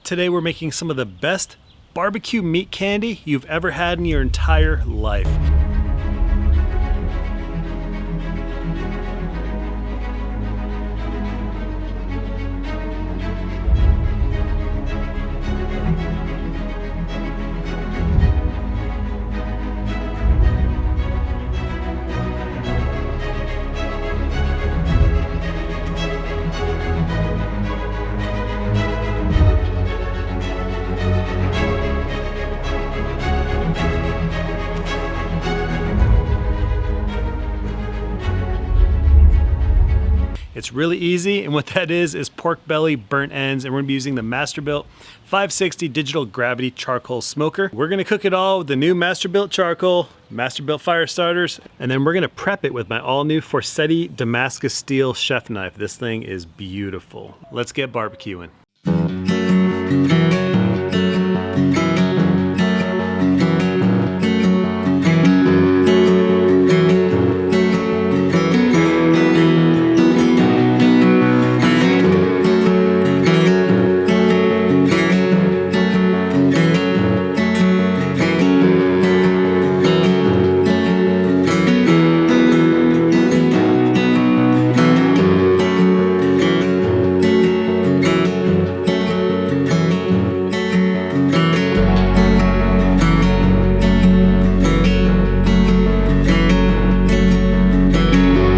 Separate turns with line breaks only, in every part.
Today we're making some of the best barbecue meat candy you've ever had in your entire life. It's really easy, and what that is pork belly burnt ends, and we're gonna be using the Masterbuilt 560 digital gravity charcoal smoker. We're gonna cook it all with the new Masterbuilt charcoal, Masterbuilt fire starters, and then we're gonna prep it with my all new Forsetti Damascus steel chef knife. This thing is beautiful. Let's get barbecuing.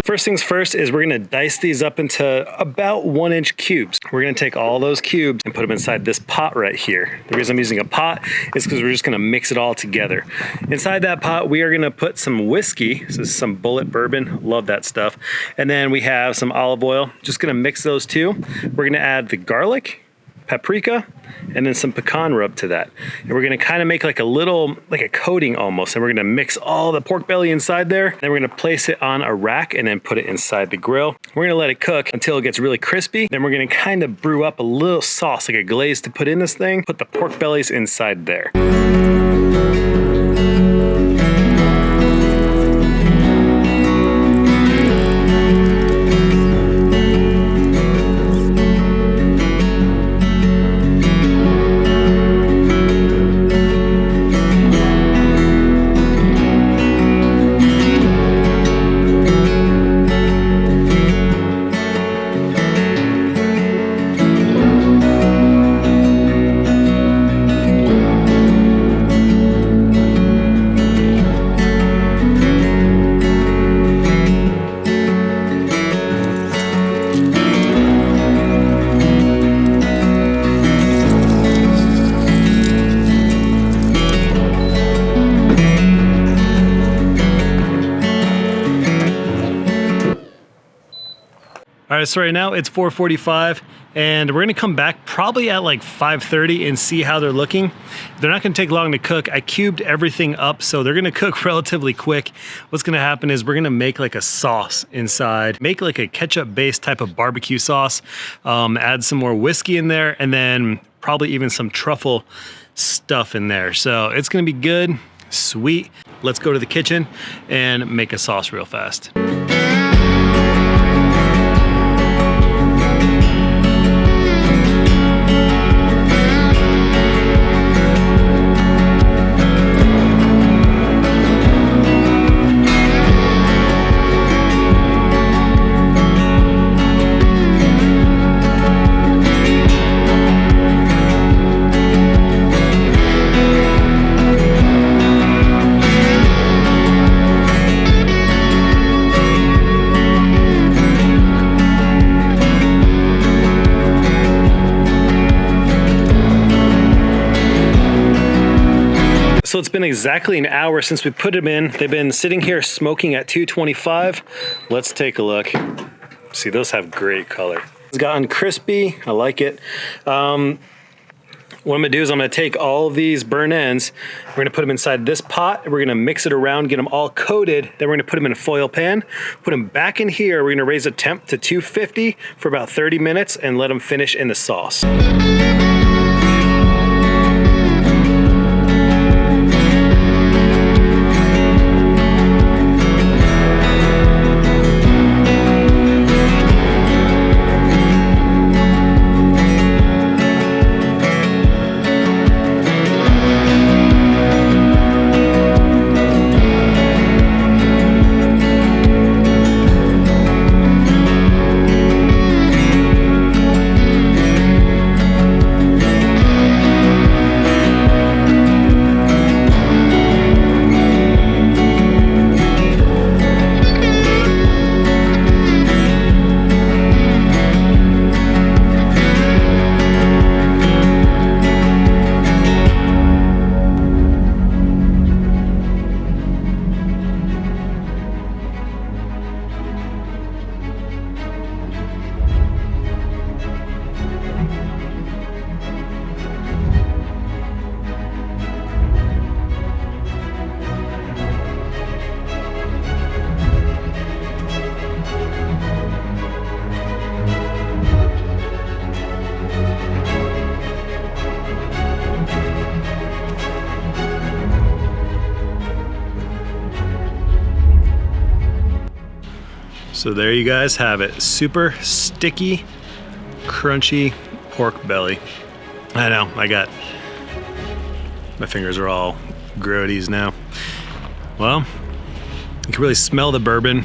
First things first is we're gonna dice these up into about 1-inch cubes. We're gonna take all those cubes and put them inside this pot right here. The reason I'm using a pot is because we're just gonna mix it all together. Inside that pot, we are gonna put some whiskey. This is some Bullet bourbon, love that stuff. And then we have some olive oil. Just gonna mix those two. We're gonna add the garlic, paprika, and then some pecan rub to that. And we're gonna kind of make like a coating almost, and we're gonna mix all the pork belly inside there. Then we're gonna place it on a rack and then put it inside the grill. We're gonna let it cook until it gets really crispy. Then we're gonna kind of brew up a little sauce, like a glaze to put in this thing. Put the pork bellies inside there. All right, so right now it's 4:45, and we're gonna come back probably at like 5:30 and see how they're looking. They're not gonna take long to cook. I cubed everything up, so they're gonna cook relatively quick. What's gonna happen is we're gonna make like a sauce inside, make like a ketchup-based type of barbecue sauce, add some more whiskey in there, and then probably even some truffle stuff in there. So it's gonna be good, sweet. Let's go to the kitchen and make a sauce real fast. So it's been exactly an hour since we put them in. They've been sitting here smoking at 225. Let's take a look. See, those have great color. It's gotten crispy, I like it. What I'm gonna do is I'm gonna take all of these burnt ends, we're gonna put them inside this pot, and we're gonna mix it around, get them all coated, then we're gonna put them in a foil pan, put them back in here, we're gonna raise the temp to 250 for about 30 minutes and let them finish in the sauce. So there you guys have it. Super sticky, crunchy pork belly. I know, my fingers are all grodies now. Well, you can really smell the bourbon.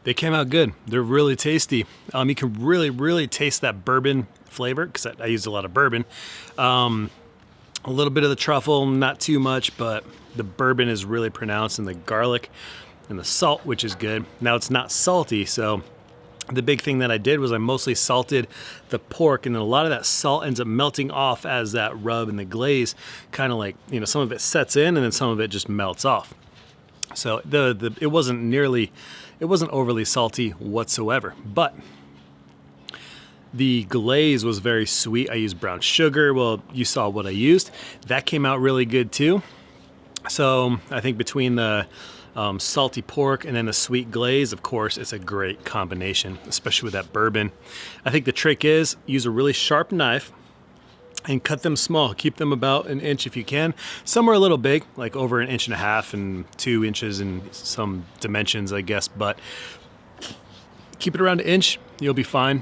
They came out good. They're really tasty. You can really taste that bourbon flavor because I used a lot of bourbon. A little bit of the truffle, not too much, but the bourbon is really pronounced, and the garlic and the salt, which is good. Now it's not salty, so the big thing that I did was I mostly salted the pork, and then a lot of that salt ends up melting off as that rub and the glaze kind of like, you know, some of it sets in and then some of it just melts off. So it wasn't overly salty whatsoever, but the glaze was very sweet. I used brown sugar. Well, you saw what I used. That came out really good too. So I think between the salty pork and then the sweet glaze, of course, it's a great combination, especially with that bourbon. I think the trick is use a really sharp knife and cut them small. Keep them about an inch if you can. Some are a little big, like over 1.5 inches and 2 inches in some dimensions, I guess, but keep it around 1 inch, you'll be fine.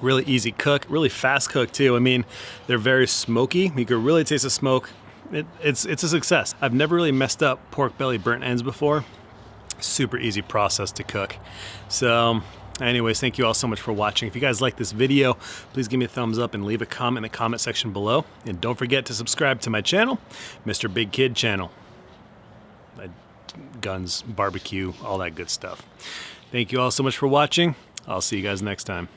Really easy cook, really fast cook too. I mean, they're very smoky. You can really taste the smoke. It's a success. I've never really messed up pork belly burnt ends before. Super easy process to cook. So anyways, thank you all so much for watching. If you guys like this video, please give me a thumbs up and leave a comment in the comment section below. And don't forget to subscribe to my channel, Mr. Big Kid channel. Guns, barbecue, all that good stuff. Thank you all so much for watching. I'll see you guys next time.